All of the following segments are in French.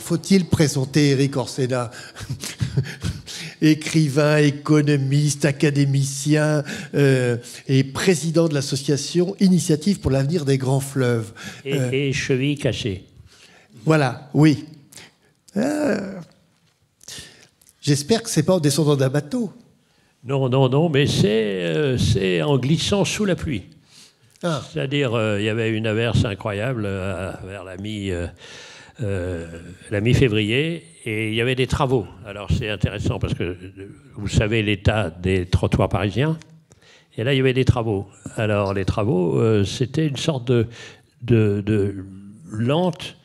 Faut-il présenter Éric Orsenna, écrivain, économiste, académicien et président de l'association Initiative pour l'avenir des grands fleuves. Et cheville cachée. Voilà, oui. J'espère que ce n'est pas en descendant d'un bateau. Non, non, non, mais c'est en glissant sous la pluie. Ah. C'est-à-dire, il y avait une averse incroyable vers la mi-février, et il y avait des travaux. Alors c'est intéressant parce que vous savez l'état des trottoirs parisiens, et là il y avait des travaux. Alors les travaux, c'était une sorte de lente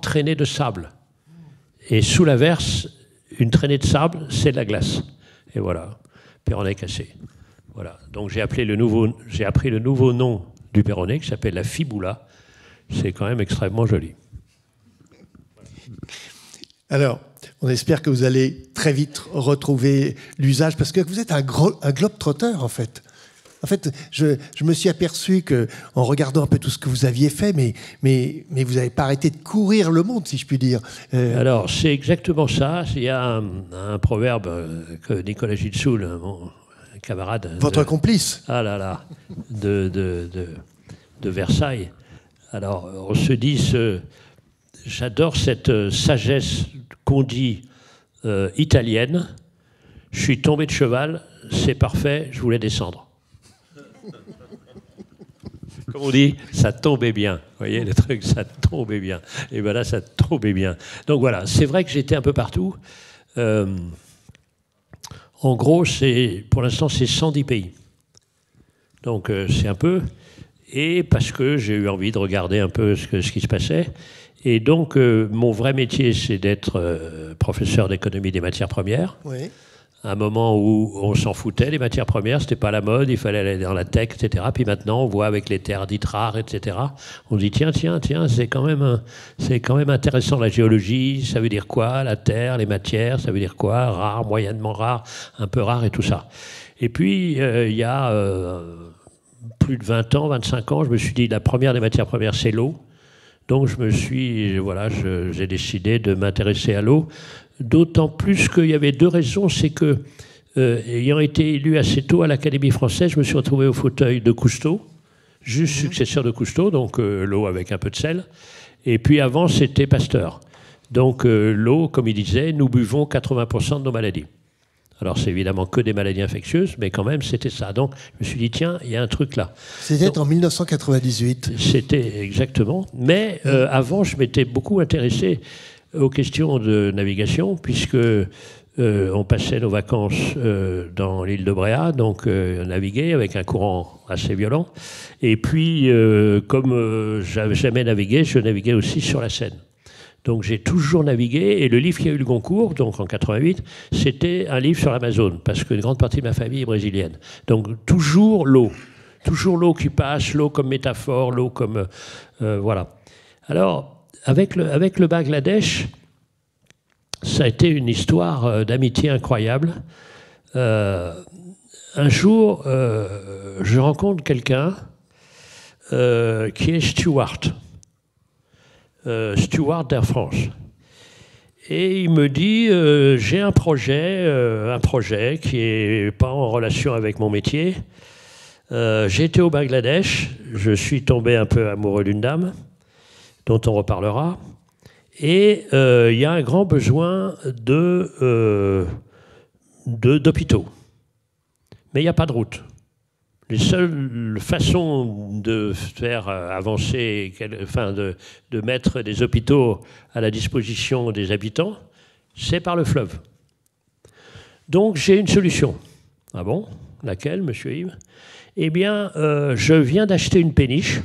traînée de sable. Et sous l'averse, une traînée de sable, c'est de la glace. Et voilà, Péronnet cassé. Voilà. Donc j'ai appris le nouveau nom du Péronnet qui s'appelle la Fiboula. C'est quand même extrêmement joli. Alors, on espère que vous allez très vite retrouver l'usage, parce que vous êtes un globe-trotteur, en fait. En fait, je me suis aperçu qu'en regardant un peu tout ce que vous aviez fait, mais vous n'avez pas arrêté de courir le monde, si je puis dire. Alors, c'est exactement ça. Il y a un proverbe que Nicolas Gilsoul, mon camarade... Votre complice. Ah là là, de Versailles. Alors, on se dit, j'adore cette sagesse qu'on dit italienne. Je suis tombé de cheval, c'est parfait, je voulais descendre. Comme on dit, ça tombait bien. Vous voyez, le truc, ça tombait bien. Et bien là, ça tombait bien. Donc voilà, c'est vrai que j'étais un peu partout. En gros, pour l'instant, c'est 110 pays. Donc c'est un peu... Et parce que j'ai eu envie de regarder un peu ce qui se passait. Et donc, mon vrai métier, c'est d'être professeur d'économie des matières premières. Oui. À un moment où on s'en foutait, les matières premières, c'était pas la mode, il fallait aller dans la tech, etc. Puis maintenant, on voit avec les terres dites rares, etc. On dit, tiens, c'est quand même intéressant, la géologie, ça veut dire quoi? La terre, les matières, ça veut dire quoi? Rare, moyennement rare, un peu rare et tout ça. Et puis, il y a... plus de 20 ans, 25 ans, je me suis dit, la première des matières premières, c'est l'eau. Donc j'ai décidé de m'intéresser à l'eau. D'autant plus qu'il y avait deux raisons. C'est que, ayant été élu assez tôt à l'Académie française, je me suis retrouvé au fauteuil de Cousteau, juste successeur de Cousteau, donc l'eau avec un peu de sel. Et puis avant, c'était Pasteur. Donc l'eau, comme il disait, nous buvons 80% de nos maladies. Alors, c'est évidemment que des maladies infectieuses, mais quand même, c'était ça. Donc, je me suis dit, tiens, il y a un truc là. C'était en 1998. C'était exactement. Mais avant, je m'étais beaucoup intéressé aux questions de navigation, puisque on passait nos vacances dans l'île de Bréhat, donc on naviguait avec un courant assez violent. Et puis, comme j'avais jamais navigué, je naviguais aussi sur la Seine. Donc j'ai toujours navigué, et le livre qui a eu le Goncourt, donc en 88, c'était un livre sur l'Amazone, parce qu'une grande partie de ma famille est brésilienne. Donc toujours l'eau qui passe, l'eau comme métaphore, l'eau comme... voilà. Alors, avec le Bangladesh, ça a été une histoire d'amitié incroyable. Un jour, je rencontre quelqu'un qui est steward d'Air France. Et il me dit, j'ai un projet qui n'est pas en relation avec mon métier. J'ai été au Bangladesh, je suis tombé un peu amoureux d'une dame, dont on reparlera, et il y a un grand besoin d'hôpitaux. Mais il n'y a pas de route. Les seules façons de faire avancer, de mettre des hôpitaux à la disposition des habitants, c'est par le fleuve. Donc j'ai une solution. Ah bon? Laquelle, monsieur Yves? Eh bien, je viens d'acheter une péniche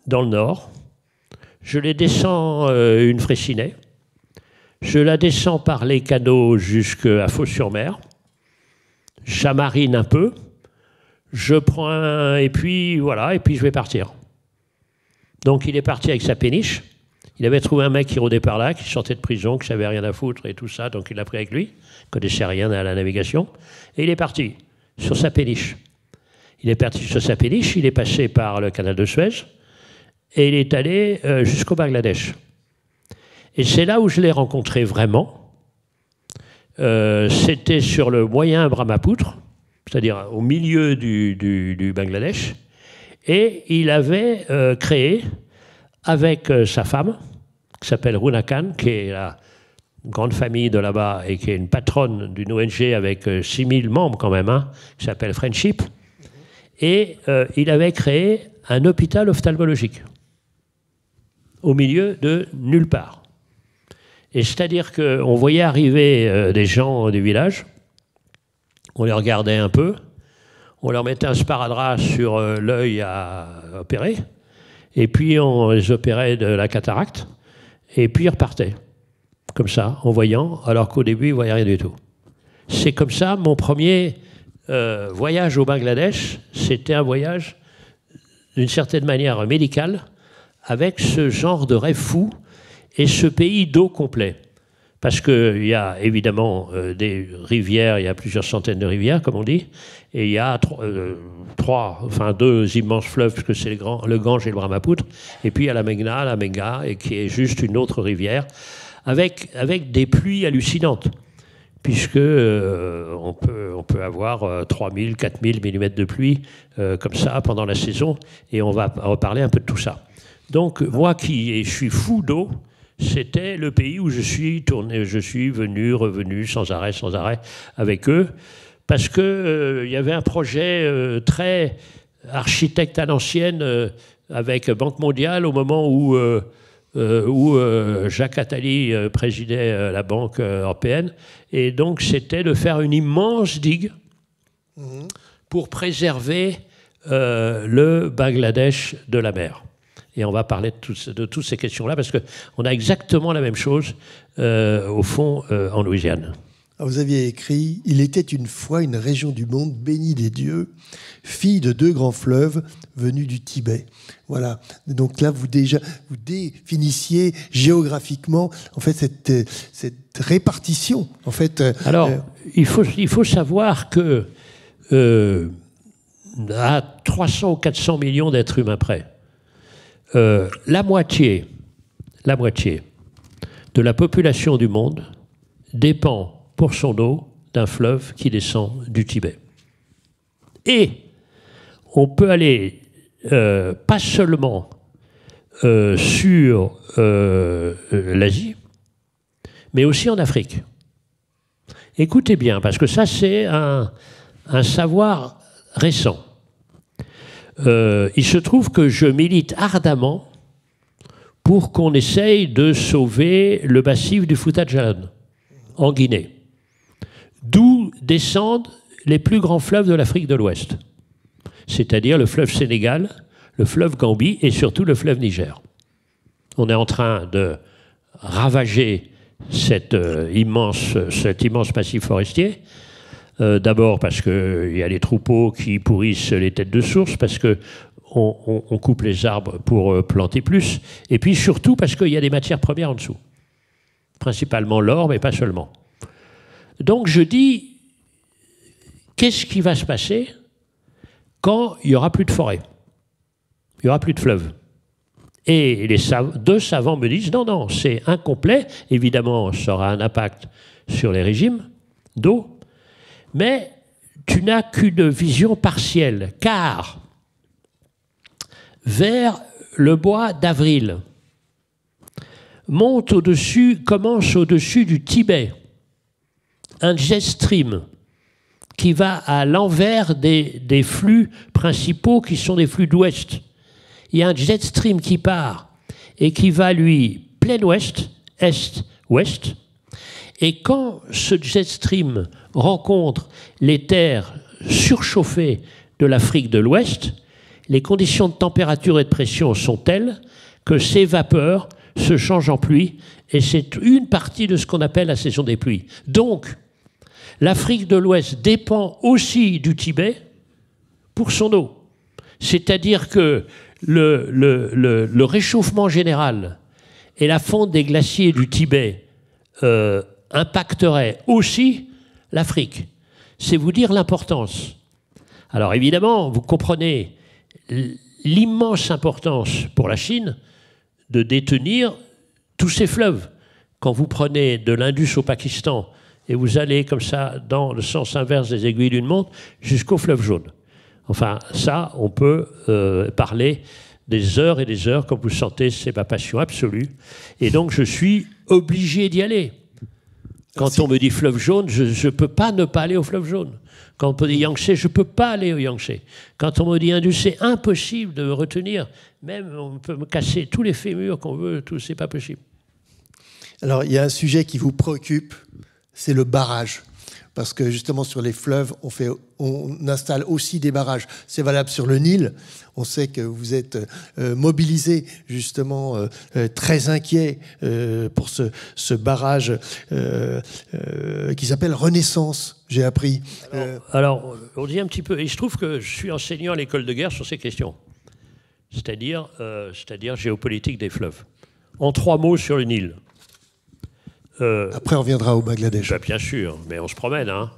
dans le nord. Je les descends une Fraissinet. Je la descends par les canaux jusqu'à Fos-sur-Mer. J'amarine un peu. je prends et puis voilà, et puis je vais partir. Donc il est parti avec sa péniche. Il avait trouvé un mec qui rôdait par là, qui sortait de prison, qui savait rien à foutre et tout ça, donc il l'a pris avec lui, ne connaissait rien à la navigation, et il est parti sur sa péniche. Il est parti sur sa péniche, il est passé par le canal de Suez, et il est allé jusqu'au Bangladesh. Et c'est là où je l'ai rencontré vraiment. C'était sur le moyen Brahmapoutre, c'est-à-dire au milieu du Bangladesh, et il avait créé, avec sa femme, qui s'appelle Runa Khan, qui est la grande famille de là-bas et qui est une patronne d'une ONG avec 6000 membres quand même, hein, qui s'appelle Friendship, et il avait créé un hôpital ophtalmologique au milieu de nulle part. Et c'est-à-dire qu'on voyait arriver des gens du village, on les regardait un peu, on leur mettait un sparadrap sur l'œil à opérer, et puis on les opérait de la cataracte, et puis ils repartaient, comme ça, en voyant, alors qu'au début, ils ne voyaient rien du tout. C'est comme ça, mon premier voyage au Bangladesh, c'était un voyage, d'une certaine manière, médical, avec ce genre de rêve fou, et ce pays d'eau complet. Parce qu'il y a évidemment des rivières, il y a plusieurs centaines de rivières, comme on dit, et il y a deux immenses fleuves, parce que c'est le Gange et le Brahmapoutre, et puis il y a la Meghna, et qui est juste une autre rivière, avec des pluies hallucinantes, puisque on peut avoir 3000, 4000 mm de pluie comme ça pendant la saison, et on va reparler un peu de tout ça. Donc moi je suis fou d'eau, c'était le pays où je suis venu, revenu sans arrêt avec eux, parce qu'il y avait un projet très architecte à l'ancienne avec Banque mondiale au moment où Jacques Attali présidait la Banque européenne, et donc c'était de faire une immense digue pour préserver le Bangladesh de la mer. Et on va parler de toutes ces questions-là, parce qu'on a exactement la même chose, au fond, en Louisiane. Alors vous aviez écrit « Il était une fois une région du monde bénie des dieux, fille de 2 grands fleuves venus du Tibet ». Voilà. Donc là, vous définissiez géographiquement, en fait, cette répartition. En fait, alors, il faut savoir que à 300 ou 400 millions d'êtres humains près, la moitié de la population du monde dépend pour son eau d'un fleuve qui descend du Tibet. Et on peut aller pas seulement sur l'Asie, mais aussi en Afrique. Écoutez bien, parce que ça c'est un savoir récent. Il se trouve que je milite ardemment pour qu'on essaye de sauver le massif du Fouta Djallon, en Guinée, d'où descendent les plus grands fleuves de l'Afrique de l'Ouest, c'est-à-dire le fleuve Sénégal, le fleuve Gambie et surtout le fleuve Niger. On est en train de ravager cet immense massif forestier. D'abord parce qu'il y a les troupeaux qui pourrissent les têtes de source, parce qu'on coupe les arbres pour planter plus, et puis surtout parce qu'il y a des matières premières en dessous. Principalement l'or, mais pas seulement. Donc je dis, qu'est-ce qui va se passer quand il n'y aura plus de forêt? Il n'y aura plus de fleuves. Et deux savants me disent, non, c'est incomplet. Évidemment, ça aura un impact sur les régimes d'eau, mais tu n'as qu'une vision partielle, car vers le mois d'avril, commence au-dessus du Tibet un jet stream qui va à l'envers des flux principaux qui sont des flux d'ouest. Il y a un jet stream qui part et qui va lui plein ouest, est, ouest. Et quand ce jet stream rencontre les terres surchauffées de l'Afrique de l'Ouest, les conditions de température et de pression sont telles que ces vapeurs se changent en pluie, et c'est une partie de ce qu'on appelle la saison des pluies. Donc, l'Afrique de l'Ouest dépend aussi du Tibet pour son eau. C'est-à-dire que le réchauffement général et la fonte des glaciers du Tibet impacteraient aussi l'Afrique. C'est vous dire l'importance. Alors évidemment, vous comprenez l'immense importance pour la Chine de détenir tous ces fleuves. Quand vous prenez de l'Indus au Pakistan et vous allez comme ça dans le sens inverse des aiguilles d'une montre jusqu'au fleuve jaune. Enfin, ça, on peut parler des heures et des heures. Comme vous sentez, c'est ma passion absolue. Et donc, je suis obligé d'y aller. Quand on me dit fleuve jaune, je ne peux pas ne pas aller au fleuve jaune. Quand on me dit Yangtze, je ne peux pas aller au Yangtze. Quand on me dit Indus, c'est impossible de me retenir. Même, on peut me casser tous les fémurs qu'on veut, tout, c'est pas possible. Alors, il y a un sujet qui vous préoccupe, c'est le barrage. Parce que justement, sur les fleuves, on installe aussi des barrages. C'est valable sur le Nil. On sait que vous êtes mobilisés, justement, très inquiets pour ce barrage qui s'appelle Renaissance, j'ai appris. Alors, on dit un petit peu... Il se trouve que je suis enseignant à l'école de guerre sur ces questions. C'est-à-dire géopolitique des fleuves. En 3 mots sur le Nil. Après, on reviendra au Bangladesh. Ben, bien sûr, mais on se promène, hein.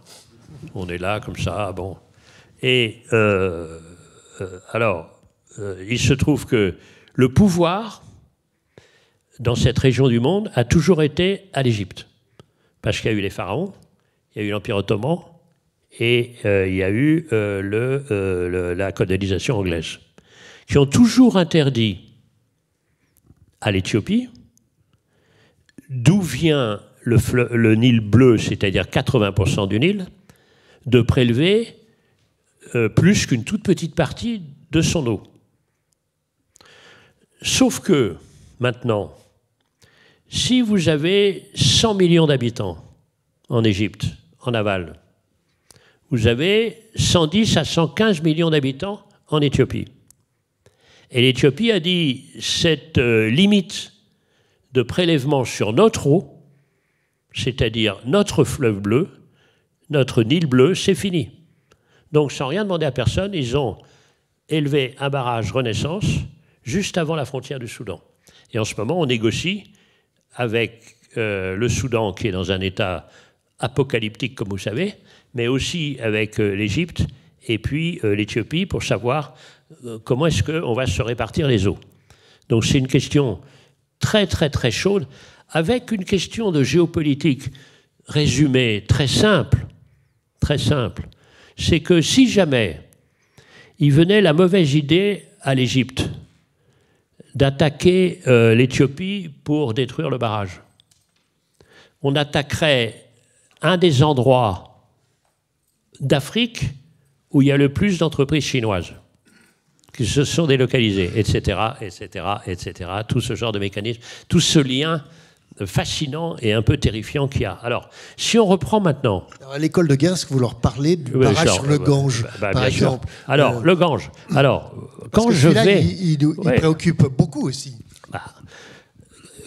On est là, comme ça, bon. Et il se trouve que le pouvoir, dans cette région du monde, a toujours été à l'Égypte. Parce qu'il y a eu les pharaons, il y a eu l'Empire ottoman, et il y a eu la colonisation anglaise, qui ont toujours interdit à l'Éthiopie, d'où vient le Nil bleu, c'est-à-dire 80% du Nil, de prélever plus qu'une toute petite partie de son eau. Sauf que, maintenant, si vous avez 100 millions d'habitants en Égypte, en aval, vous avez 110 à 115 millions d'habitants en Éthiopie. Et l'Éthiopie a dit, cette limite de prélèvement sur notre eau, c'est-à-dire notre fleuve bleu, notre Nil bleu, c'est fini. Donc, sans rien demander à personne, ils ont élevé un barrage Renaissance juste avant la frontière du Soudan. Et en ce moment, on négocie avec le Soudan, qui est dans un état apocalyptique, comme vous savez, mais aussi avec l'Égypte et puis l'Éthiopie pour savoir comment est-ce qu'on va se répartir les eaux. Donc, c'est une question très, très, très chaude, avec une question de géopolitique résumée très simple, c'est que si jamais il venait la mauvaise idée à l'Égypte d'attaquer l'Éthiopie pour détruire le barrage, on attaquerait un des endroits d'Afrique où il y a le plus d'entreprises chinoises qui se sont délocalisées, etc., etc., etc., tout ce genre de mécanisme, tout ce lien fascinant et un peu terrifiant qu'il y a. Alors, si on reprend maintenant... Alors, à l'école de guerre, est-ce que vous leur parlez du barrage sur le Gange, par exemple? Alors, le Gange. Alors, quand je vais... Il préoccupe beaucoup aussi.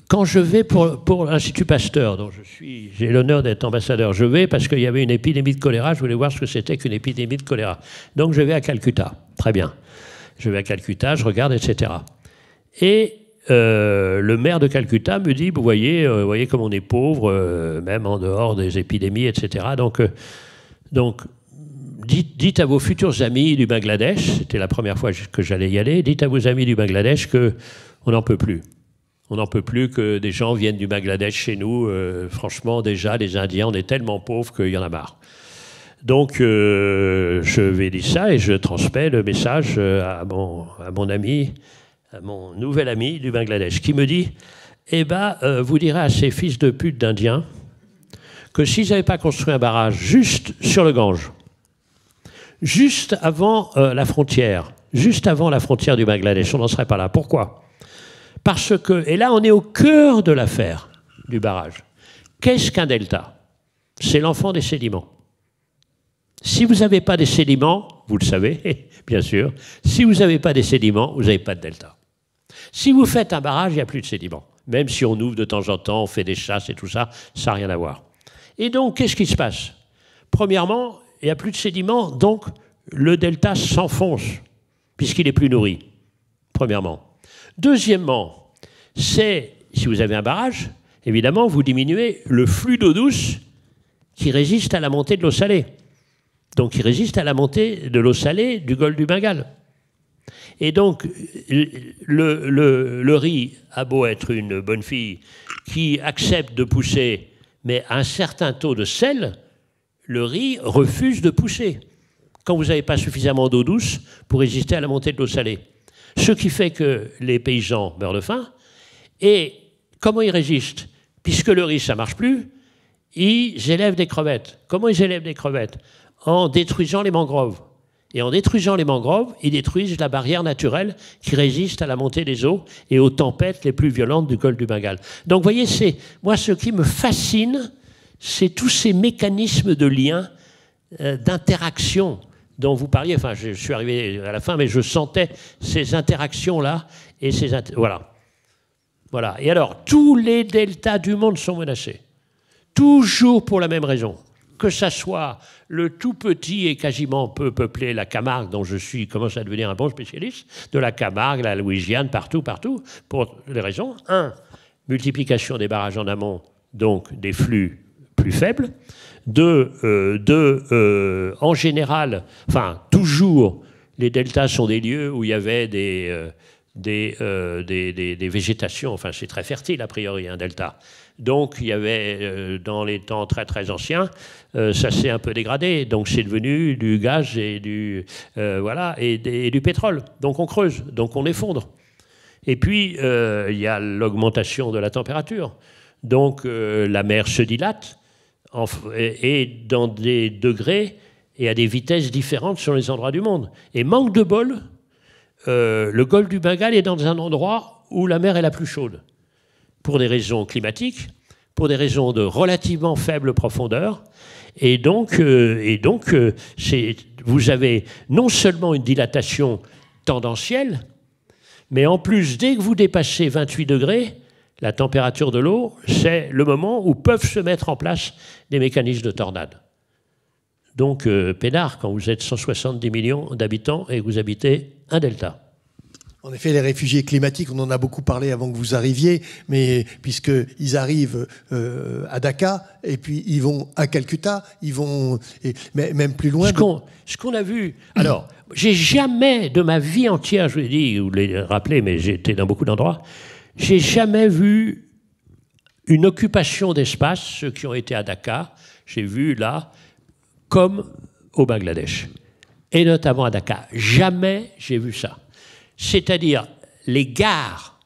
Quand je vais pour l'Institut Pasteur, dont j'ai l'honneur d'être ambassadeur, je vais parce qu'il y avait une épidémie de choléra, je voulais voir ce que c'était qu'une épidémie de choléra. Donc, je vais à Calcutta. Très bien. Je vais à Calcutta, je regarde, etc. Et le maire de Calcutta me dit, vous voyez comme on est pauvre, même en dehors des épidémies, etc. Donc dites à vos futurs amis du Bangladesh, c'était la première fois que j'allais y aller, dites à vos amis du Bangladesh qu'on n'en peut plus. On n'en peut plus que des gens viennent du Bangladesh chez nous. Franchement, déjà, les Indiens, on est tellement pauvres qu'il y en a marre. Donc, je vais dire ça et je transmets le message à mon ami, à mon nouvel ami du Bangladesh, qui me dit, vous direz à ces fils de pute d'Indiens que s'ils n'avaient pas construit un barrage juste sur le Gange, juste avant la frontière du Bangladesh, on n'en serait pas là. Pourquoi ? Parce que, et là on est au cœur de l'affaire du barrage. Qu'est-ce qu'un delta? C'est l'enfant des sédiments. Si vous n'avez pas des sédiments, vous le savez, bien sûr, si vous n'avez pas des sédiments, vous n'avez pas de delta. Si vous faites un barrage, il n'y a plus de sédiments. Même si on ouvre de temps en temps, on fait des chasses et tout ça, ça n'a rien à voir. Et donc, qu'est-ce qui se passe? Premièrement, il n'y a plus de sédiments, donc le delta s'enfonce, puisqu'il est plus nourri, premièrement. Deuxièmement, c'est, si vous avez un barrage, évidemment, vous diminuez le flux d'eau douce qui résiste à la montée de l'eau salée. Donc, qui résiste à la montée de l'eau salée du golfe du Bengale. Et donc, le riz a beau être une bonne fille qui accepte de pousser, mais à un certain taux de sel, le riz refuse de pousser quand vous n'avez pas suffisamment d'eau douce pour résister à la montée de l'eau salée. Ce qui fait que les paysans meurent de faim. Et comment ils résistent? Puisque le riz, ça ne marche plus, ils élèvent des crevettes. Comment ils élèvent des crevettes? En détruisant les mangroves. Et en détruisant les mangroves, ils détruisent la barrière naturelle qui résiste à la montée des eaux et aux tempêtes les plus violentes du golfe du Bengale. Donc, vous voyez, moi, ce qui me fascine, c'est tous ces mécanismes de lien, d'interaction dont vous parliez. Enfin, je suis arrivé à la fin, mais je sentais ces interactions-là et voilà. Voilà. Et alors, tous les deltas du monde sont menacés. Toujours pour la même raison. Que ça soit le tout petit et quasiment peu peuplé, la Camargue, dont je commence à devenir un bon spécialiste, de la Camargue, la Louisiane, partout, pour les raisons. 1, multiplication des barrages en amont, donc des flux plus faibles. 2, en général, enfin, toujours, les deltas sont des lieux où il y avait des végétations, enfin, c'est très fertile, a priori, un delta. Donc, il y avait, dans les temps très, très anciens, ça s'est un peu dégradé. Donc, c'est devenu du gaz et du pétrole. Donc, on creuse, donc on effondre. Et puis, il y a l'augmentation de la température. Donc, la mer se dilate et dans des degrés et à des vitesses différentes sur les endroits du monde. Et manque de bol, le golfe du Bengale est dans un endroit où la mer est la plus chaude. Pour des raisons climatiques, pour des raisons de relativement faible profondeur. Et donc vous avez non seulement une dilatation tendancielle, mais en plus, dès que vous dépassez 28 degrés, la température de l'eau, c'est le moment où peuvent se mettre en place des mécanismes de tornade. Donc, peinard, quand vous êtes 170 millions d'habitants et que vous habitez un delta. En effet, les réfugiés climatiques, on en a beaucoup parlé avant que vous arriviez, mais puisqu'ils arrivent à Dakar, et puis ils vont à Calcutta, ils vont même plus loin. Ce qu'on a vu... Alors, j'ai jamais de ma vie entière, je vous l'ai dit, vous l'avez rappelé, mais j'ai été dans beaucoup d'endroits, j'ai jamais vu une occupation d'espace, ceux qui ont été à Dakar, j'ai vu là, comme au Bangladesh, et notamment à Dakar. Jamais j'ai vu ça. C'est-à-dire les gares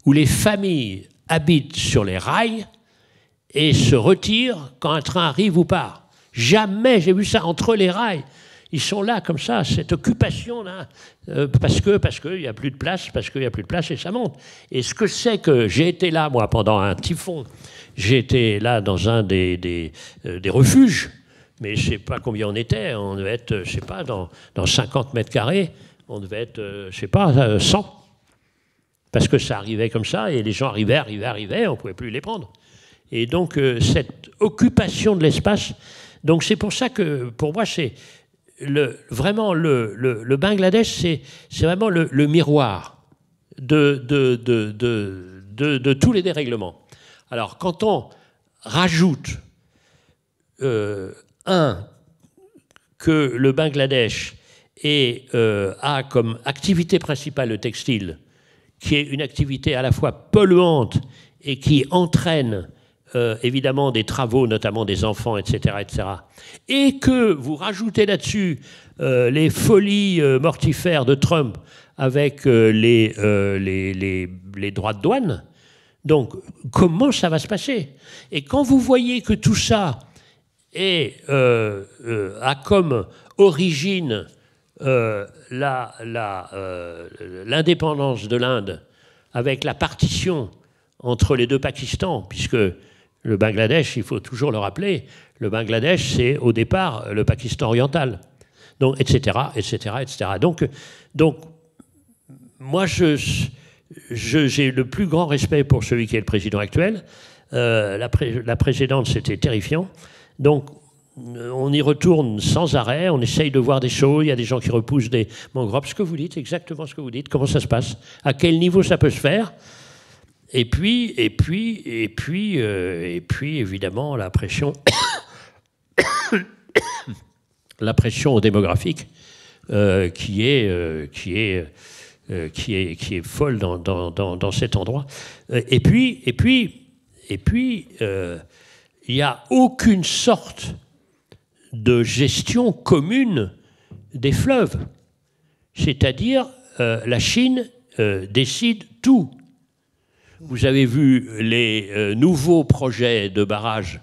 où les familles habitent sur les rails et se retirent quand un train arrive ou part. Jamais j'ai vu ça entre les rails. Ils sont là comme ça, cette occupation-là, parce qu'il n'y a plus de place, et ça monte. Et ce que c'est que j'ai été là, moi, pendant un typhon, j'ai été là dans un des refuges, mais je ne sais pas combien on était, on devait être, je ne sais pas, dans 50 mètres carrés, on devait être, je ne sais pas, 100. Parce que ça arrivait comme ça, et les gens arrivaient, on ne pouvait plus les prendre. Et donc, cette occupation de l'espace, donc c'est pour ça que, pour moi, c'est vraiment le Bangladesh, c'est vraiment le miroir de tous les dérèglements. Alors, quand on rajoute, que le Bangladesh a comme activité principale le textile, qui est une activité à la fois polluante et qui entraîne évidemment des travaux, notamment des enfants, etc., et que vous rajoutez là-dessus les folies mortifères de Trump avec les droits de douane, donc comment ça va se passer? Et quand vous voyez que tout ça a comme origine l'indépendance de l'Inde avec la partition entre les deux Pakistans, puisque le Bangladesh, il faut toujours le rappeler, le Bangladesh, c'est au départ le Pakistan oriental, donc, etc. Donc moi, j'ai le plus grand respect pour celui qui est le président actuel. La précédente, c'était terrifiant. Donc, on y retourne sans arrêt, on essaye de voir des choses, il y a des gens qui repoussent des mangroves. Ce que vous dites, exactement ce que vous dites, comment ça se passe, à quel niveau ça peut se faire. Et puis, évidemment, la pression, la pression démographique qui est folle dans cet endroit. Et puis, il n'y a aucune sorte de gestion commune des fleuves. C'est-à-dire, la Chine décide tout. Vous avez vu les nouveaux projets de barrages,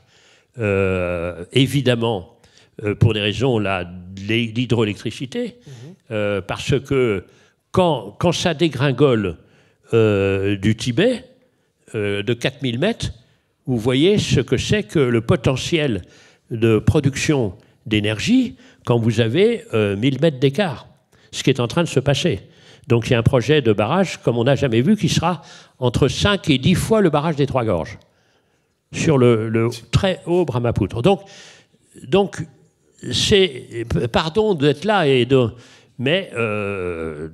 évidemment, pour des raisons d'hydroélectricité, parce que quand ça dégringole du Tibet, de 4000 mètres, vous voyez ce que c'est que le potentiel de production d'énergie quand vous avez 1000 mètres d'écart, ce qui est en train de se passer. Donc il y a un projet de barrage, comme on n'a jamais vu, qui sera entre 5 et 10 fois le barrage des Trois Gorges, sur le très haut Brahmapoutre. Donc c'est, pardon d'être là, mais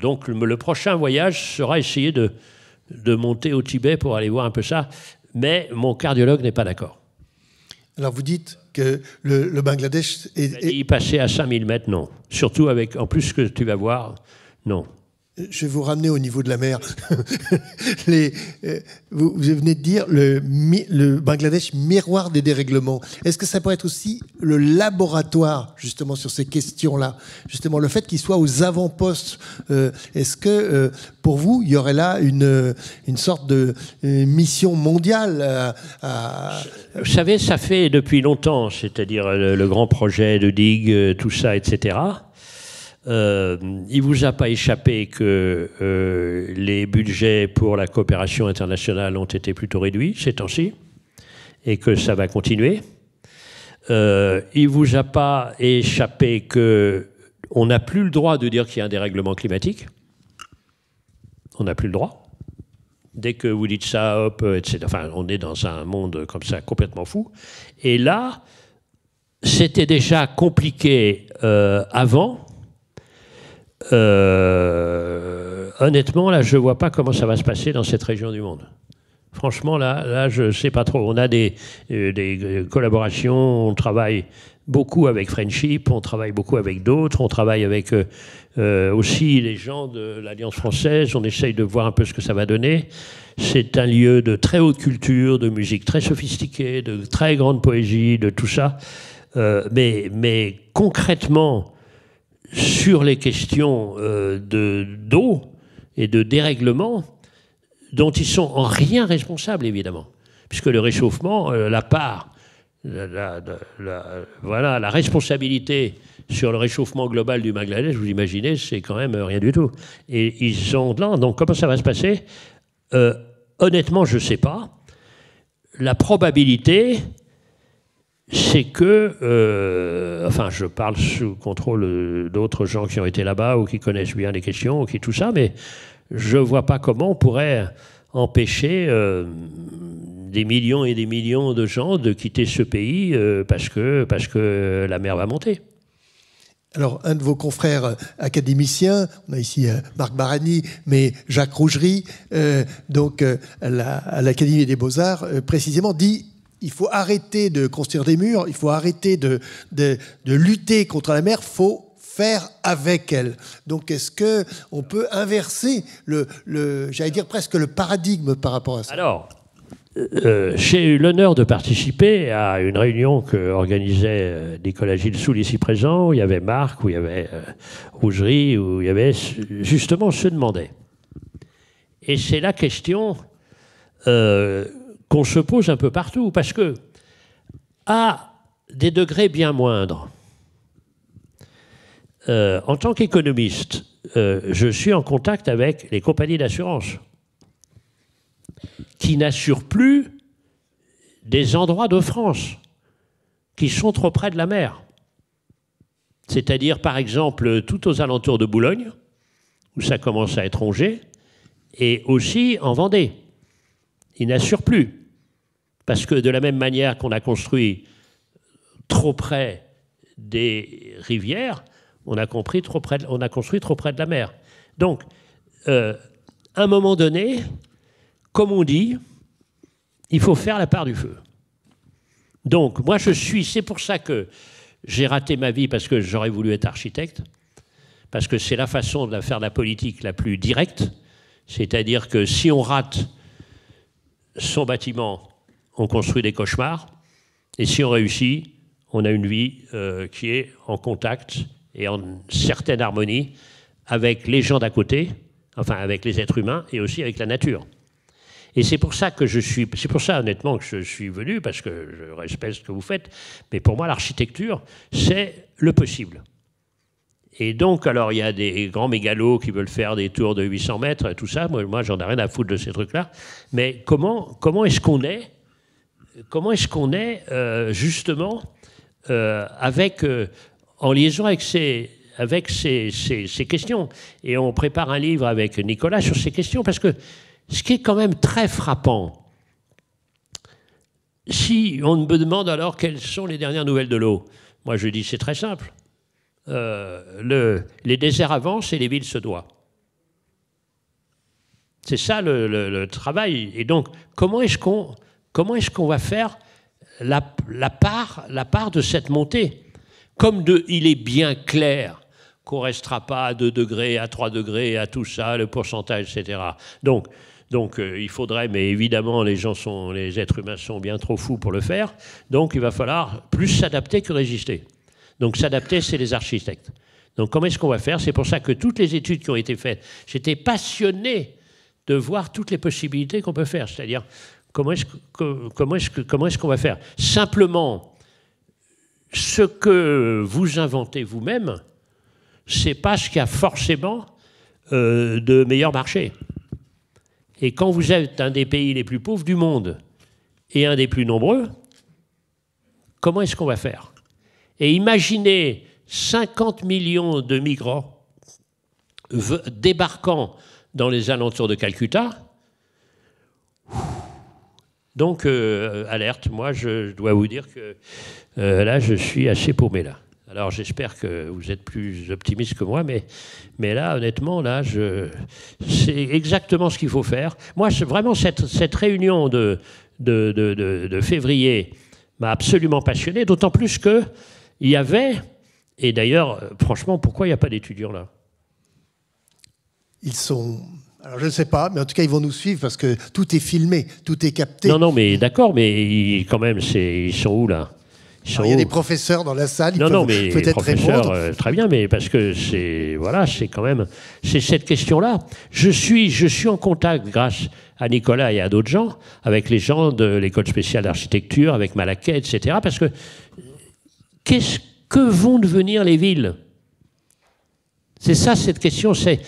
donc le prochain voyage sera essayer de monter au Tibet pour aller voir un peu ça, mais mon cardiologue n'est pas d'accord. Alors vous dites que le Bangladesh est... Y passer à 5000 mètres, non. Surtout avec, en plus, ce que tu vas voir, non. Je vais vous ramener au niveau de la mer. Vous venez de dire le Bangladesh miroir des dérèglements. Est-ce que ça pourrait être aussi le laboratoire, justement, sur ces questions-là? Justement, le fait qu'il soit aux avant-postes, est-ce que, pour vous, il y aurait là une sorte de mission mondiale Vous savez, ça fait depuis longtemps, c'est-à-dire le grand projet de digue, tout ça, etc., il ne vous a pas échappé que les budgets pour la coopération internationale ont été plutôt réduits ces temps-ci et que ça va continuer. Il ne vous a pas échappé qu'on n'a plus le droit de dire qu'il y a un dérèglement climatique. On n'a plus le droit. Dès que vous dites ça, hop, etc. Enfin, on est dans un monde comme ça complètement fou. Et là, c'était déjà compliqué avant. Honnêtement, là, je ne vois pas comment ça va se passer dans cette région du monde. Franchement, là je ne sais pas trop. On a des collaborations, on travaille beaucoup avec Friendship, on travaille beaucoup avec d'autres, on travaille avec aussi les gens de l'Alliance française, on essaye de voir un peu ce que ça va donner. C'est un lieu de très haute culture, de musique très sophistiquée, de très grande poésie, de tout ça. Mais concrètement, sur les questions d'eau et de dérèglement, dont ils sont en rien responsables, évidemment. Puisque le réchauffement, la responsabilité sur le réchauffement global du Bangladesh, vous imaginez, c'est quand même rien du tout. Et ils sont là, donc comment ça va se passer? Honnêtement, je ne sais pas. La probabilité... c'est que, enfin, je parle sous contrôle d'autres gens qui ont été là-bas ou qui connaissent bien les questions, ou qui tout ça, mais je ne vois pas comment on pourrait empêcher des millions et des millions de gens de quitter ce pays parce que la mer va monter. Alors, un de vos confrères académiciens, on a ici Marc Barani, mais Jacques Rougerie, à l'Académie des Beaux-Arts, précisément dit: il faut arrêter de construire des murs, il faut arrêter de lutter contre la mer, il faut faire avec elle. Donc est-ce qu'on peut inverser j'allais dire presque le paradigme par rapport à ça? Alors, j'ai eu l'honneur de participer à une réunion que organisait Nicolas Gilsoul ici présent, où il y avait Marc, où il y avait Rougerie, où il y avait justement se demander. Et c'est la question... qu'on se pose un peu partout, parce que, à des degrés bien moindres, en tant qu'économiste, je suis en contact avec les compagnies d'assurance qui n'assurent plus des endroits de France qui sont trop près de la mer. C'est-à-dire, par exemple, tout aux alentours de Boulogne, où ça commence à être rongé, et aussi en Vendée. Ils n'assurent plus. Parce que de la même manière qu'on a construit trop près des rivières, on a construit trop près de la mer. Donc, à un moment donné, comme on dit, il faut faire la part du feu. Donc, moi, c'est pour ça que j'ai raté ma vie, parce que j'aurais voulu être architecte, parce que c'est la façon de faire de la politique la plus directe, c'est-à-dire que si on rate son bâtiment, on construit des cauchemars, et si on réussit, on a une vie qui est en contact et en certaine harmonie avec les gens d'à côté, enfin avec les êtres humains et aussi avec la nature. Et c'est pour ça honnêtement que je suis venu, parce que je respecte ce que vous faites, mais pour moi l'architecture, c'est le possible. Et donc, alors il y a des grands mégalos qui veulent faire des tours de 800 mètres et tout ça, moi j'en ai rien à foutre de ces trucs-là, mais comment est-ce qu'on est justement en liaison avec ces questions. Et on prépare un livre avec Nicolas sur ces questions, parce que ce qui est quand même très frappant, si on me demande alors quelles sont les dernières nouvelles de l'eau, moi je dis c'est très simple. Les déserts avancent et les villes se noient. C'est ça le travail. Et donc, comment est-ce qu'on va faire la part de cette montée? Il est bien clair qu'on ne restera pas à 2 degrés, à 3 degrés, à tout ça, le pourcentage, etc. Donc il faudrait, mais évidemment, les êtres humains sont bien trop fous pour le faire, donc il va falloir plus s'adapter que résister. Donc s'adapter, c'est les architectes. Donc comment est-ce qu'on va faire? C'est pour ça que toutes les études qui ont été faites, j'étais passionné de voir toutes les possibilités qu'on peut faire. C'est-à-dire, comment est-ce qu'on va faire? Simplement, ce que vous inventez vous-même, c'est pas ce qu'il y a forcément de meilleur marché. Et quand vous êtes un des pays les plus pauvres du monde et un des plus nombreux, comment est-ce qu'on va faire? Et imaginez 50 millions de migrants débarquant dans les alentours de Calcutta. Donc, alerte, moi je dois vous dire que là je suis assez paumé là. Alors j'espère que vous êtes plus optimiste que moi, mais là honnêtement, là, c'est exactement ce qu'il faut faire. Moi, vraiment, cette réunion de février m'a absolument passionné, d'autant plus qu'il y avait, et d'ailleurs, franchement, pourquoi il n'y a pas d'étudiants là? Ils sont... Alors je ne sais pas, mais en tout cas, ils vont nous suivre parce que tout est filmé, tout est capté. Non, mais d'accord, mais quand même, ils sont où là? Il y a des professeurs dans la salle, ils peuvent mais peut-être répondre. Très bien, mais parce que c'est quand même cette question-là. Je suis en contact grâce à Nicolas et à d'autres gens, avec les gens de l'école spéciale d'architecture, avec Malaquais, etc. Parce que qu'est-ce que vont devenir les villes? C'est ça, cette question. C'est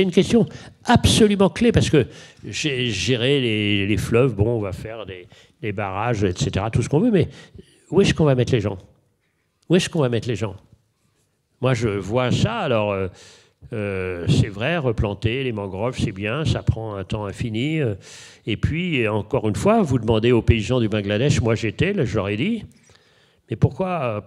une question absolument clé, parce que gérer les fleuves, bon, on va faire des barrages, etc., tout ce qu'on veut, mais où est-ce qu'on va mettre les gens? Où est-ce qu'on va mettre les gens? Moi, je vois ça. Alors, c'est vrai, replanter les mangroves, c'est bien, ça prend un temps infini. Et puis, encore une fois, vous demandez aux paysans du Bangladesh, moi j'étais, là, je leur ai dit, mais pourquoi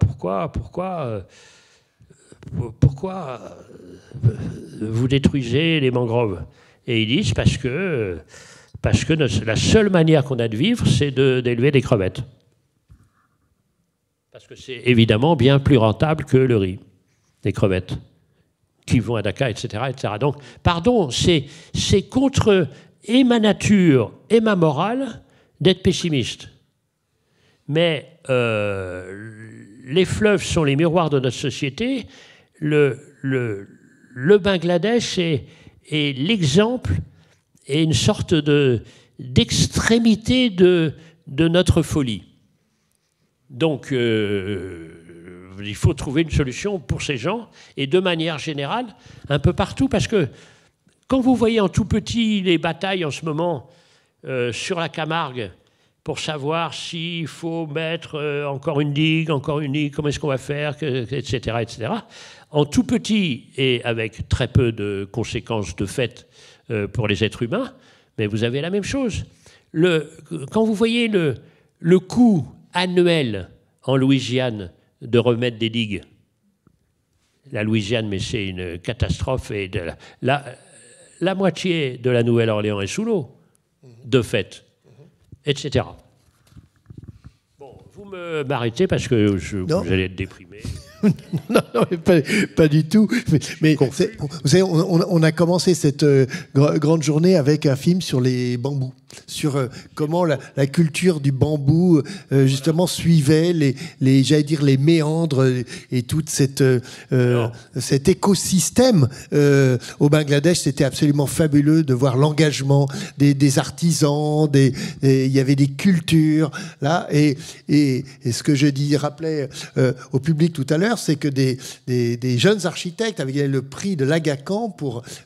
vous détruisez les mangroves? Et ils disent parce que la seule manière qu'on a de vivre, c'est d'élever des crevettes. Parce que c'est évidemment bien plus rentable que le riz, les crevettes, qui vont à Dakar, etc., etc. Donc, pardon, c'est contre et ma nature et ma morale d'être pessimiste. Mais les fleuves sont les miroirs de notre société. Le Bangladesh est l'exemple et une sorte d'extrémité de notre folie. Donc, il faut trouver une solution pour ces gens, et de manière générale, un peu partout, parce que quand vous voyez en tout petit les batailles en ce moment sur la Camargue, pour savoir s'il faut mettre encore une digue, comment est-ce qu'on va faire, etc., etc., en tout petit et avec très peu de conséquences de fait pour les êtres humains, mais vous avez la même chose. Quand vous voyez le coût annuel en Louisiane de remettre des digues. La Louisiane, mais c'est une catastrophe. Et la moitié de la Nouvelle-Orléans est sous l'eau, de fait, etc. Bon, vous m'arrêtez parce que vous allez être déprimé. Non, pas du tout. Mais vous savez, on a commencé cette grande journée avec un film sur les bambous, sur comment la culture du bambou justement suivait j'allais dire les méandres et toute cet écosystème au Bangladesh. C'était absolument fabuleux de voir l'engagement des artisans, il y avait des cultures là, et ce que je rappelais au public tout à l'heure, c'est que des jeunes architectes avaient gagné le prix de l'Agacan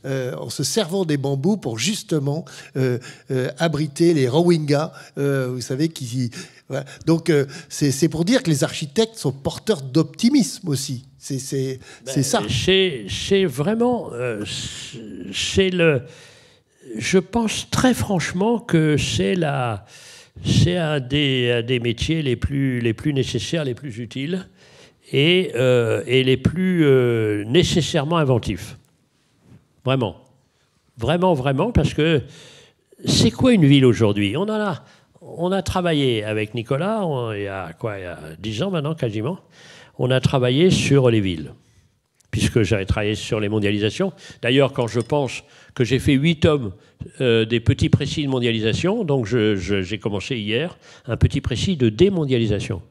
en se servant des bambous pour justement abriter les Rohingyas, vous savez, voilà. Donc c'est pour dire que les architectes sont porteurs d'optimisme aussi. C'est ça. C'est vraiment... je pense très franchement que c'est un des métiers les plus nécessaires, les plus utiles, et les plus nécessairement inventifs. Vraiment. Vraiment, vraiment, parce que c'est quoi une ville aujourd'hui? On a travaillé avec Nicolas, il y a 10 ans maintenant, quasiment, on a travaillé sur les villes, puisque j'avais travaillé sur les mondialisations. D'ailleurs, quand je pense que j'ai fait 8 tomes des petits précis de mondialisation, donc j'ai commencé hier un petit précis de démondialisation,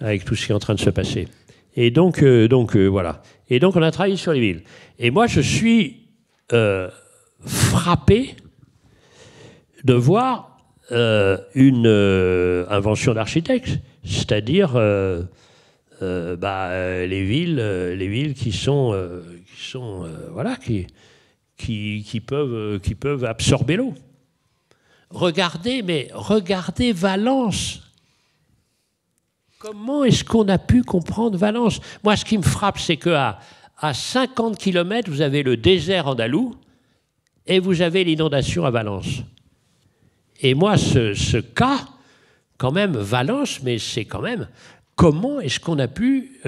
avec tout ce qui est en train de se passer. Et donc voilà. Et donc on a travaillé sur les villes. Et moi, je suis frappé de voir une invention d'architecte, c'est-à-dire les villes qui peuvent absorber l'eau. Regardez Valence. Comment est-ce qu'on a pu comprendre Valence? Moi, ce qui me frappe, c'est qu'à 50 km, vous avez le désert andalou et vous avez l'inondation à Valence. Et moi, ce cas, quand même, Valence, mais c'est quand même... Comment est-ce qu'on a pu...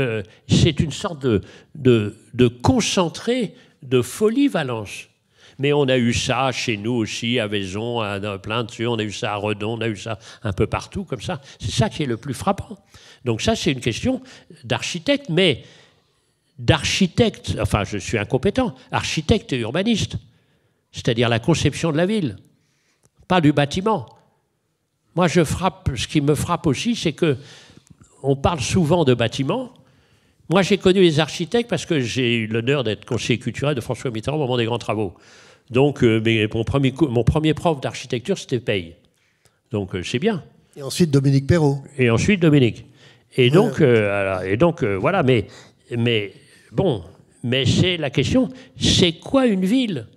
c'est une sorte de concentré de folie, Valence. Mais on a eu ça chez nous aussi, à Vaison, à plein dessus, on a eu ça à Redon, on a eu ça un peu partout, comme ça. C'est ça qui est le plus frappant. Donc ça, c'est une question d'architecte, mais d'architecte, enfin, je suis incompétent, architecte et urbaniste, c'est-à-dire la conception de la ville, pas du bâtiment. Moi, ce qui me frappe aussi, c'est que on parle souvent de bâtiments. Moi, j'ai connu les architectes parce que j'ai eu l'honneur d'être conseiller culturel de François Mitterrand au moment des grands travaux. Donc, mon premier prof d'architecture, c'était Paye. Donc, c'est bien. Et ensuite, Dominique Perrault. Et ensuite, Dominique. Et donc, voilà. Mais c'est la question, c'est quoi une ville?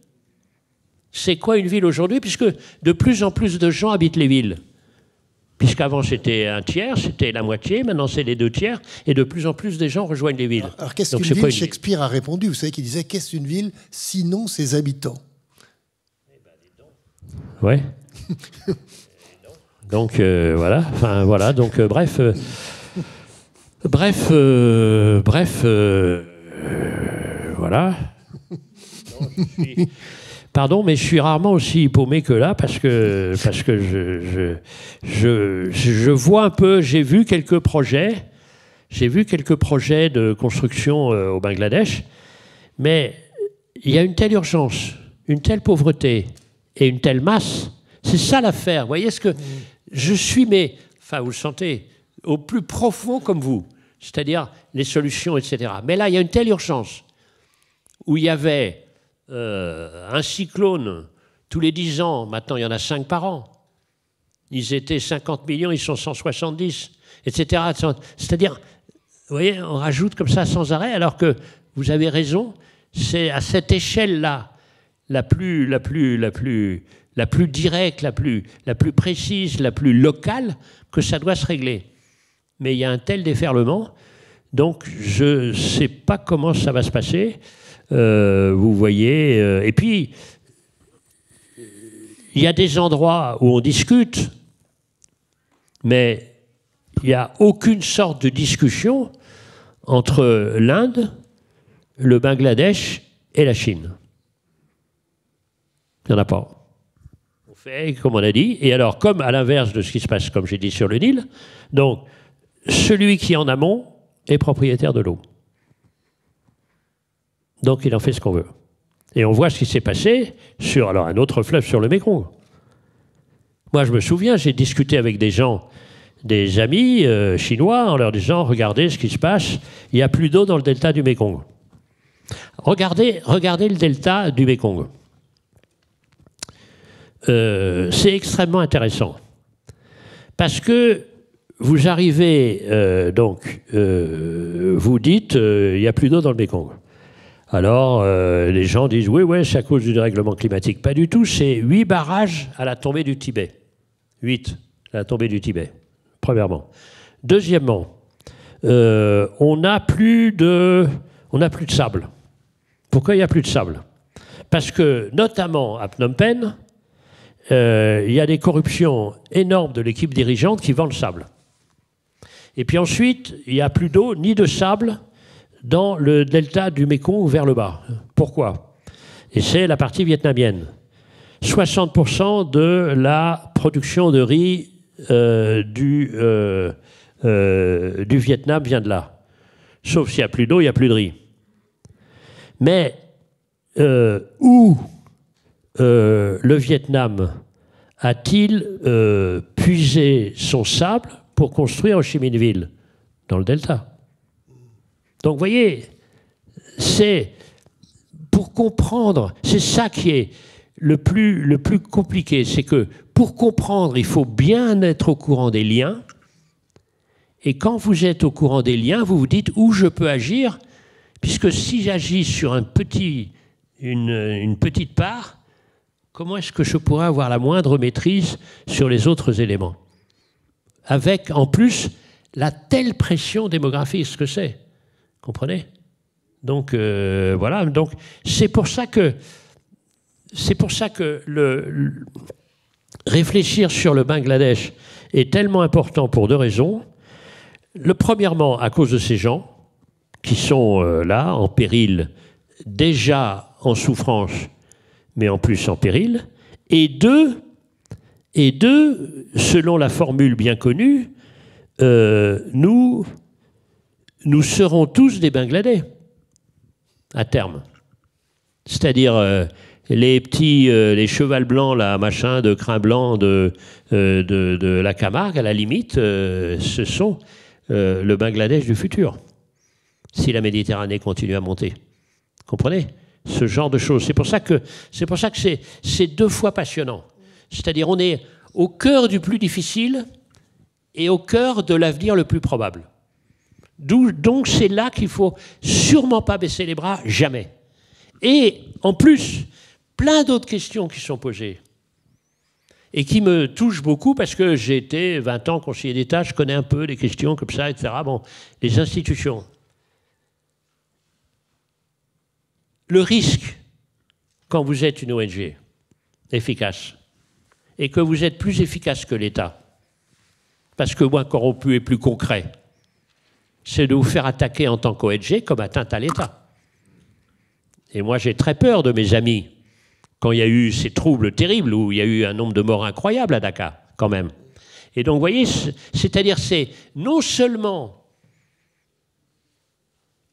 C'est quoi une ville aujourd'hui? Puisque de plus en plus de gens habitent les villes. Puisqu'avant, c'était un tiers, c'était la moitié, maintenant, c'est les 2 tiers, et de plus en plus de gens rejoignent les villes. Alors qu'est-ce qu'une ville? Shakespeare a répondu, vous savez, qu'il disait, qu'est-ce qu'une ville, sinon ses habitants? Ouais. Donc, voilà. Enfin, voilà. Donc, bref, voilà. Non, pardon, mais je suis rarement aussi paumé que là parce que je vois un peu, j'ai vu quelques projets de construction au Bangladesh, mais il y a une telle urgence, une telle pauvreté et une telle masse. C'est ça l'affaire. Vous voyez ce que je suis, mais enfin vous le sentez, au plus profond comme vous, c'est-à-dire les solutions, etc. Mais là, il y a une telle urgence où il y avait un cyclone tous les 10 ans, maintenant il y en a 5 par an. Ils étaient 50 millions, ils sont 170, etc. C'est-à-dire, vous voyez, on rajoute comme ça sans arrêt, alors que vous avez raison, c'est à cette échelle-là, la plus directe, la plus précise, la plus locale, que ça doit se régler. Mais il y a un tel déferlement, donc je ne sais pas comment ça va se passer. Vous voyez, et puis il y a des endroits où on discute, mais il n'y a aucune sorte de discussion entre l'Inde, le Bangladesh et la Chine. Il n'y en a pas. On fait comme on a dit. Et alors, comme à l'inverse de ce qui se passe, comme j'ai dit, sur le Nil, donc, celui qui est en amont est propriétaire de l'eau. Donc, il en fait ce qu'on veut. Et on voit ce qui s'est passé sur alors, un autre fleuve sur le Mékong. Moi, je me souviens, j'ai discuté avec des gens, des amis chinois, en leur disant, regardez ce qui se passe, il n'y a plus d'eau dans le delta du Mékong. Regardez le delta du Mékong. C'est extrêmement intéressant. Parce que vous arrivez, vous dites, il n'y a plus d'eau dans le Mékong. Alors, les gens disent, oui, c'est à cause du dérèglement climatique. Pas du tout, c'est 8 barrages à la tombée du Tibet. 8 à la tombée du Tibet, premièrement. Deuxièmement, on n'a plus de sable. Pourquoi il n'y a plus de sable? Parce que, notamment à Phnom Penh, il y a des corruptions énormes de l'équipe dirigeante qui vend le sable. Et puis ensuite, il n'y a plus d'eau ni de sable dans le delta du Mékong vers le bas. Pourquoi? Et c'est la partie vietnamienne. 60% de la production de riz du Vietnam vient de là. Sauf s'il n'y a plus d'eau, il n'y a plus de riz. Mais où le Vietnam a-t-il puisé son sable pour construire Ho Chi Minh Ville? Dans le delta. Donc, vous voyez, c'est pour comprendre, c'est ça qui est le plus compliqué, c'est que pour comprendre, il faut bien être au courant des liens. Et quand vous êtes au courant des liens, vous vous dites où je peux agir, puisque si j'agis sur une petite part, comment est-ce que je pourrais avoir la moindre maîtrise sur les autres éléments? Avec, en plus, la telle pression démographique, ce que c'est. Comprenez? Donc, voilà. Donc, c'est pour ça que réfléchir sur le Bangladesh est tellement important pour 2 raisons. Premièrement, à cause de ces gens qui sont là, en péril, déjà en souffrance, mais en plus en péril. Et deux, selon la formule bien connue, nous serons tous des Bangladais, à terme. C'est-à-dire les chevals blancs, là, machin, de crin blanc de la Camargue, à la limite, ce sont le Bangladesh du futur, si la Méditerranée continue à monter. Comprenez? Ce genre de choses. C'est pour ça que c'est 2 fois passionnant. C'est-à-dire on est au cœur du plus difficile et au cœur de l'avenir le plus probable. Donc c'est là qu'il ne faut sûrement pas baisser les bras, jamais. Et en plus, plein d'autres questions qui sont posées et qui me touchent beaucoup parce que j'ai été 20 ans conseiller d'État, je connais un peu les questions comme ça, etc. Bon, les institutions. Le risque, quand vous êtes une ONG efficace, et que vous êtes plus efficace que l'État, parce que moins corrompu et plus concret, c'est de vous faire attaquer en tant qu'ONG comme atteinte à l'État. Et moi, j'ai très peur de mes amis, quand il y a eu ces troubles terribles, où il y a eu un nombre de morts incroyable à Dakar, quand même. Et donc, vous voyez, c'est-à-dire, c'est non seulement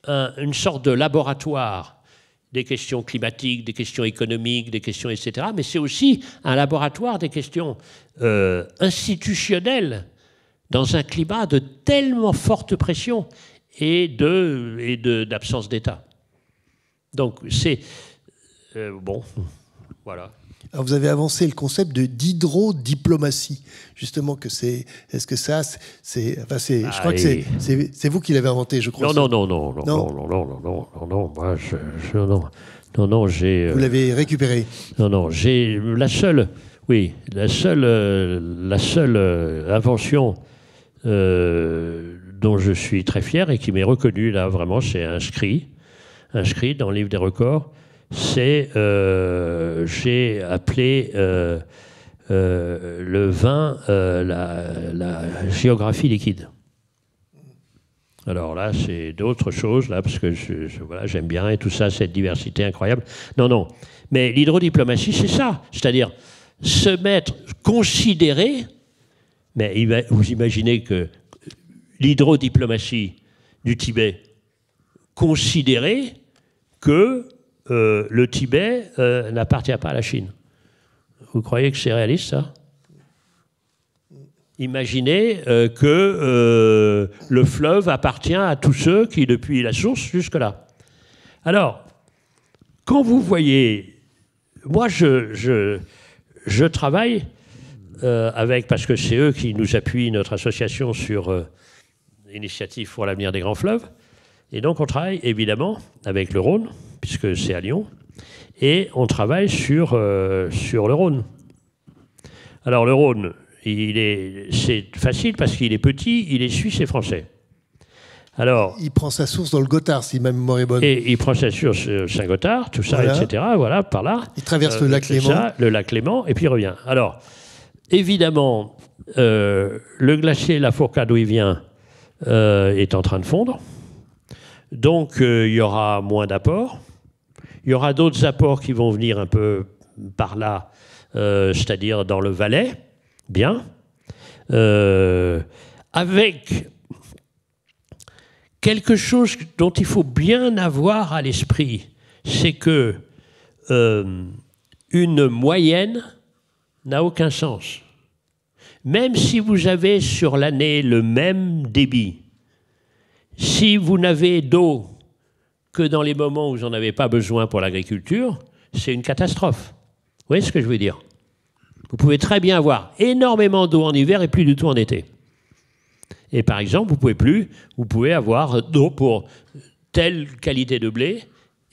une sorte de laboratoire des questions climatiques, des questions économiques, des questions, etc., mais c'est aussi un laboratoire des questions institutionnelles dans un climat de tellement forte pression et d'absence d'État. Donc, c'est... bon, voilà. Alors vous avez avancé le concept d'hydrodiplomatie, justement que c'est... Est-ce que ça, c'est... Enfin, je crois que c'est vous qui l'avez inventé, je crois. Non, moi, j'ai... Vous l'avez récupéré. Non, j'ai la seule invention dont je suis très fier et qui m'est reconnue, là, vraiment, c'est inscrit dans le livre des records. C'est, j'ai appelé le vin la géographie liquide. Alors là, c'est d'autres choses, là, parce que voilà, j'aime bien et tout ça, cette diversité incroyable. Non, non. Mais l'hydrodiplomatie, c'est ça. C'est-à-dire se mettre, considérer, mais vous imaginez que l'hydrodiplomatie du Tibet, considérer que le Tibet n'appartient pas à la Chine. Vous croyez que c'est réaliste, ça ? Imaginez que le fleuve appartient à tous ceux qui, depuis la source jusque-là. Alors, quand vous voyez... Moi, je travaille avec... Parce que c'est eux qui nous appuient, notre association, sur l'initiative pour l'avenir des grands fleuves. Et donc, on travaille, évidemment, avec le Rhône, puisque c'est à Lyon. Et on travaille sur le Rhône. Alors, le Rhône... C'est facile parce qu'il est petit, il est suisse et français. Alors, il prend sa source dans le Gothard, si ma mémoire est bonne. Et il prend sa source Saint-Gothard, tout ça, voilà. Etc. Voilà, par là. Il traverse le lac Léman. Ça, le lac Léman, et puis il revient. Alors, évidemment, le glacier La Fourcade, d'où il vient, est en train de fondre. Donc, il y aura moins d'apports. Il y aura d'autres apports qui vont venir un peu par là, c'est-à-dire dans le Valais. Bien, avec quelque chose dont il faut bien avoir à l'esprit, c'est que une moyenne n'a aucun sens. Même si vous avez sur l'année le même débit, si vous n'avez d'eau que dans les moments où vous n'en avez pas besoin pour l'agriculture, c'est une catastrophe. Vous voyez ce que je veux dire ? Vous pouvez très bien avoir énormément d'eau en hiver et plus du tout en été. Et par exemple, vous pouvez avoir d'eau pour telle qualité de blé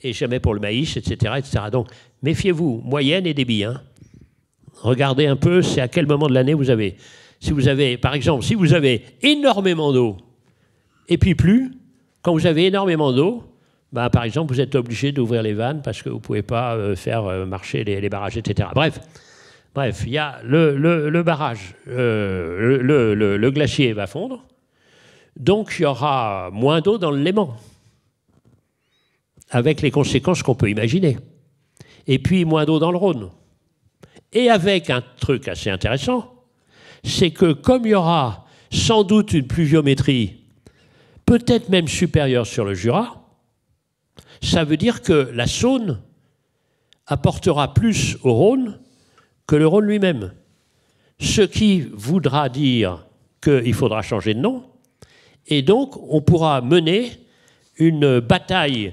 et jamais pour le maïs, etc. etc. Donc, méfiez-vous, moyenne et débit. Hein. Regardez un peu, c'est à quel moment de l'année vous avez. Si vous avez, par exemple, si vous avez énormément d'eau et puis plus, quand vous avez énormément d'eau, ben, par exemple, vous êtes obligé d'ouvrir les vannes parce que vous ne pouvez pas faire marcher les barrages, etc. Bref, il y a le barrage, le glacier va fondre, donc il y aura moins d'eau dans le Léman, avec les conséquences qu'on peut imaginer. Et puis moins d'eau dans le Rhône. Et avec un truc assez intéressant, c'est que comme il y aura sans doute une pluviométrie, peut-être même supérieure sur le Jura, ça veut dire que la Saône apportera plus au Rhône que le Rhône lui-même. Ce qui voudra dire qu'il faudra changer de nom, et donc on pourra mener une bataille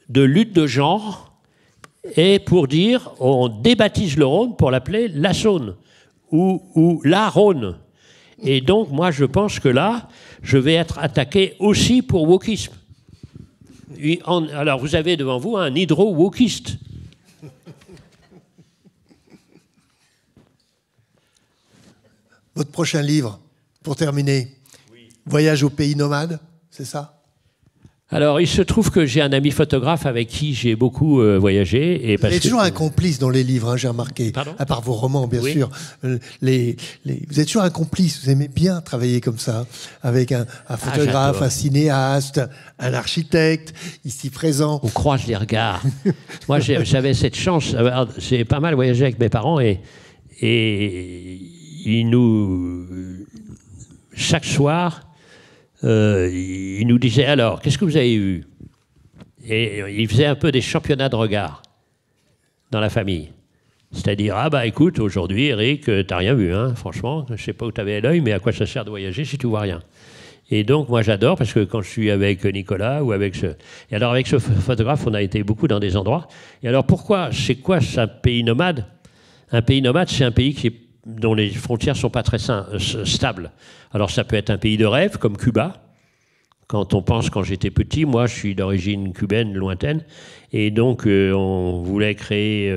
de lutte de genre, et pour dire, on débaptise le Rhône pour l'appeler la Saône, ou la Rhône. Et donc, moi, je pense que là, je vais être attaqué aussi pour wokisme. Alors, vous avez devant vous un hydro-wokiste. Votre prochain livre, pour terminer, oui. Voyage au pays nomade, c'est ça ? Alors, il se trouve que j'ai un ami photographe avec qui j'ai beaucoup voyagé. Vous êtes toujours un complice dans les livres, hein, j'ai remarqué. Pardon ? À part vos romans, bien sûr. Vous êtes toujours un complice, vous aimez bien travailler comme ça, avec un photographe, un cinéaste, un architecte, ici présent. On croise les regards. Moi, j'avais cette chance, j'ai pas mal voyagé avec mes parents et chaque soir, il nous disait, alors, qu'est-ce que vous avez vu ? Et il faisait un peu des championnats de regard dans la famille. C'est-à-dire, ah bah écoute, aujourd'hui, Eric, t'as rien vu, hein, franchement, je sais pas où t'avais l'œil, mais à quoi ça sert de voyager si tu vois rien ? Et donc, moi, j'adore, parce que quand je suis avec Nicolas ou avec ce... Et alors, avec ce photographe, on a été beaucoup dans des endroits. Et alors, pourquoi ? C'est quoi, c'est un pays nomade ? Un pays nomade, c'est un pays dont les frontières ne sont pas très stables. Alors ça peut être un pays de rêve, comme Cuba. Quand on pense, quand j'étais petit, moi je suis d'origine cubaine lointaine, et donc on voulait créer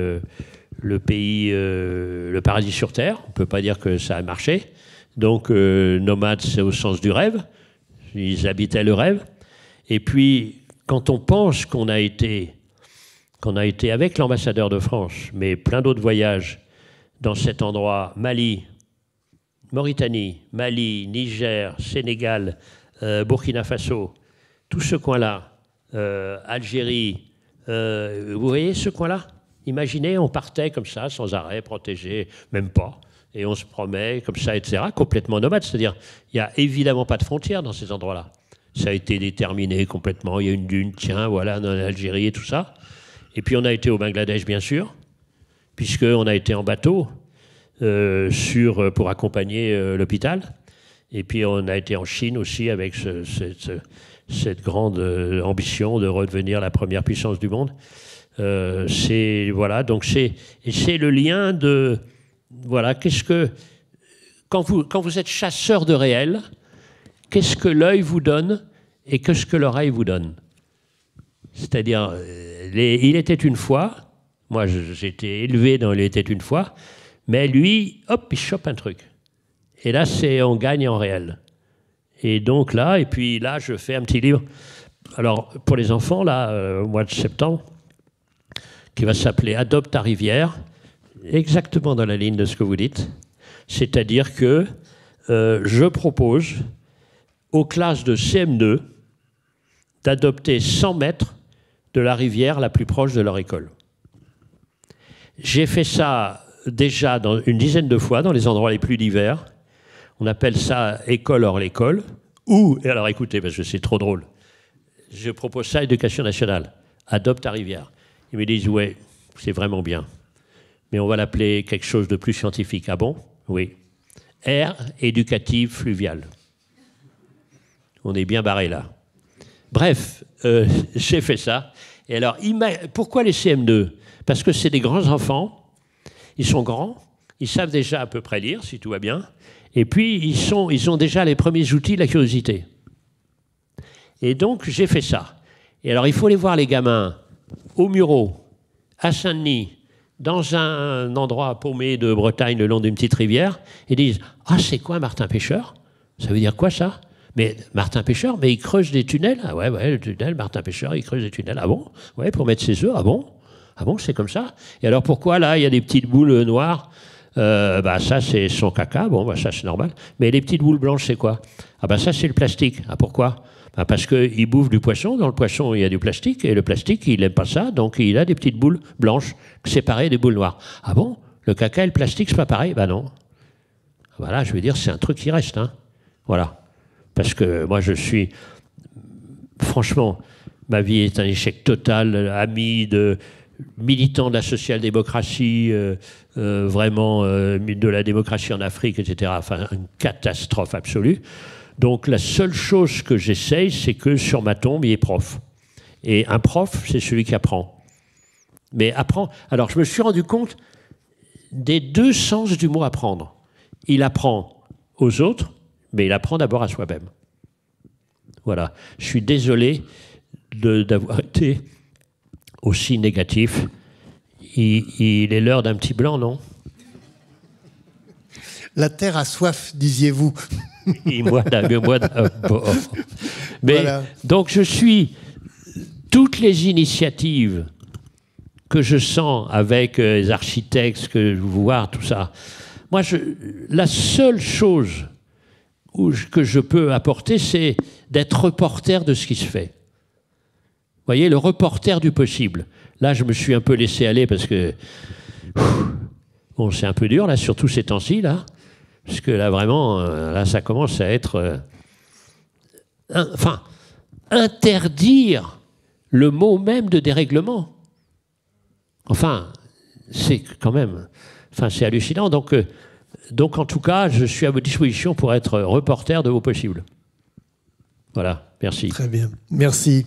le pays, le paradis sur Terre. On ne peut pas dire que ça a marché. Donc nomade, c'est au sens du rêve. Ils habitaient le rêve. Et puis, quand on pense qu'on a été avec l'ambassadeur de France, mais plein d'autres voyages, dans cet endroit, Mali, Mauritanie, Mali, Niger, Sénégal, Burkina Faso, tout ce coin-là, Algérie, vous voyez ce coin-là? Imaginez, on partait comme ça, sans arrêt, protégé, même pas, et on se promet comme ça, etc., complètement nomade. C'est-à-dire, il n'y a évidemment pas de frontières dans ces endroits-là. Ça a été déterminé complètement. Il y a une dune, tiens, voilà, dans l'Algérie et tout ça. Et puis on a été au Bangladesh, bien sûr, puisqu'on a été en bateau pour accompagner l'hôpital. Et puis on a été en Chine aussi avec cette grande ambition de redevenir la première puissance du monde. Voilà, donc c'est le lien de... Voilà, qu'est-ce que... Quand vous êtes chasseur de réel, qu'est-ce que l'œil vous donne et qu'est-ce que l'oreille vous donne? C'est-à-dire, il était une fois, moi j'ai été élevé dans il était une fois, mais lui, hop, il chope un truc. Et là, on gagne en réel. Et donc là, et puis là, je fais un petit livre. Alors, pour les enfants, là, au mois de septembre, qui va s'appeler « Adopte ta rivière », exactement dans la ligne de ce que vous dites. C'est-à-dire que je propose aux classes de CM2 d'adopter 100 mètres de la rivière la plus proche de leur école. J'ai fait ça déjà une dizaine de fois dans les endroits les plus divers. On appelle ça « école hors l'école ». Ou, et alors écoutez, parce que c'est trop drôle, je propose ça à l'Éducation nationale. Adopte ta rivière. Ils me disent, ouais, c'est vraiment bien. Mais on va l'appeler quelque chose de plus scientifique. Ah bon? Oui. Aire éducative fluviale. On est bien barré là. Bref, j'ai fait ça. Et alors, pourquoi les CM2? Parce que c'est des grands enfants. Ils sont grands. Ils savent déjà à peu près lire, si tout va bien. Et puis, ils ont déjà les premiers outils de la curiosité. Et donc, j'ai fait ça. Et alors, il faut aller voir les gamins au Mureau, à Saint-Denis, dans un endroit paumé de Bretagne, le long d'une petite rivière, et disent « Ah, c'est quoi Martin Pêcheur? Ça veut dire quoi, ça? Mais Martin Pêcheur, mais il creuse des tunnels? Ah ouais, le tunnel, Martin Pêcheur, il creuse des tunnels. Ah bon? Ouais, pour mettre ses œufs. Ah bon? Ah bon, c'est comme ça? Et alors, pourquoi, là, il y a des petites boules noires? Ça, c'est son caca. Bon, bah, ça, c'est normal. Mais les petites boules blanches, c'est quoi? Ah bah ça, c'est le plastique. Ah, pourquoi? Parce qu'il bouffe du poisson. Dans le poisson, il y a du plastique. Et le plastique, il n'aime pas ça. Donc, il a des petites boules blanches séparées des boules noires. Ah bon? Le caca et le plastique, c'est pas pareil? Ben non. Voilà, je veux dire, c'est un truc qui reste. Hein. Voilà. Parce que moi, je suis... Franchement, ma vie est un échec total. Ami militant de la social-démocratie, vraiment de la démocratie en Afrique, etc. Enfin, une catastrophe absolue. Donc la seule chose que j'essaye, c'est que sur ma tombe, il y ait prof. Et un prof, c'est celui qui apprend. Mais apprend... Alors je me suis rendu compte des deux sens du mot apprendre. Il apprend aux autres, mais il apprend d'abord à soi-même. Voilà. Je suis désolé d'avoir été aussi négatif. Il est l'heure d'un petit blanc, non? La terre a soif, disiez-vous. Mais voilà. Donc je suis toutes les initiatives que je sens avec les architectes, que je vois, tout ça. Moi, la seule chose que je peux apporter, c'est d'être reporter de ce qui se fait. Vous voyez, le reporter du possible. Là, je me suis un peu laissé aller parce que bon, c'est un peu dur, là, surtout ces temps-ci, là. Parce que là, vraiment, là, ça commence à être... enfin, interdire le mot même de dérèglement. Enfin, c'est quand même... Enfin, c'est hallucinant. Donc, en tout cas, je suis à votre disposition pour être reporter de vos possibles. Voilà, merci. Très bien, merci.